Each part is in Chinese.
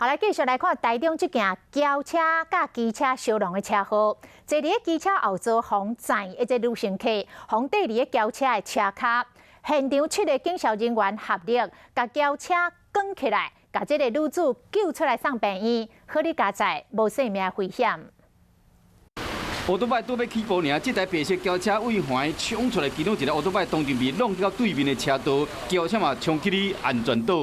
好，来继续来看台中这件轿车甲机车相撞的车祸。坐伫个机车后座防载一个女乘客，防缀伫个轿车的车卡。现场7个警消人员合力，甲轿车扛起来，甲这个女子救出来送病院，好哩加载无生命危险。乌托邦拄要起步尔，这台白色轿车为环冲出来，其中一个乌托邦当场被弄到对面的车道，轿车嘛冲去哩安全岛。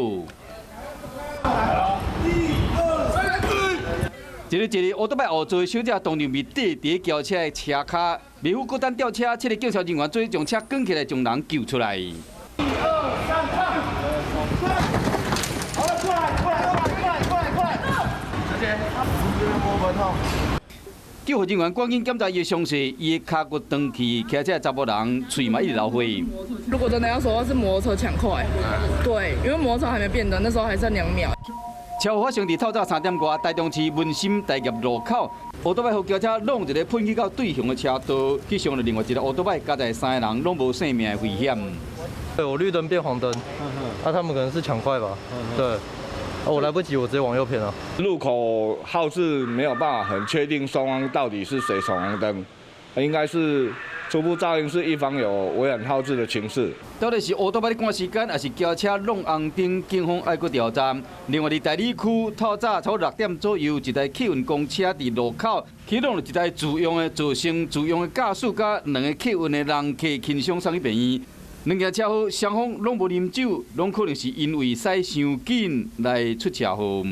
一个乌托邦后座的小姐当场被缀伫轿车的车卡，未赴过单吊车，7个警消人员做将车扛起来，将人救出来。1、2、3，好了，过来！小姐，这边摸不痛。救护人员赶紧检查伊的伤势，伊的骹骨断去，骑车的查甫人嘴嘛一直流血。如果真的要说，是摩托车抢快，对，因为摩托车还没变灯，那时候还剩2秒。车祸发生伫透早3点外，台中市文心大业路口，乌托邦和轿车弄一个喷去到对向的车道，去上了另外一个乌托邦，加在3个人拢无生命的危险。对，我绿灯变黄灯，他们可能是抢快吧？对。我来不及，我直接往右偏了。路口号志没有办法很确定双方到底是谁闯红灯，应该是初步噪音是一方有违反号志的情势。到底是乌托邦咧赶时间，还是轿车弄红灯？警方爱搁调查。另外，伫大理区透早超6点左右，一台客运公车伫路口启动了一台自用的造成自用的驾驶甲2个客运的人客轻伤送去病院。2件车祸双方拢无啉酒，拢可能是因为驶伤紧来出车祸。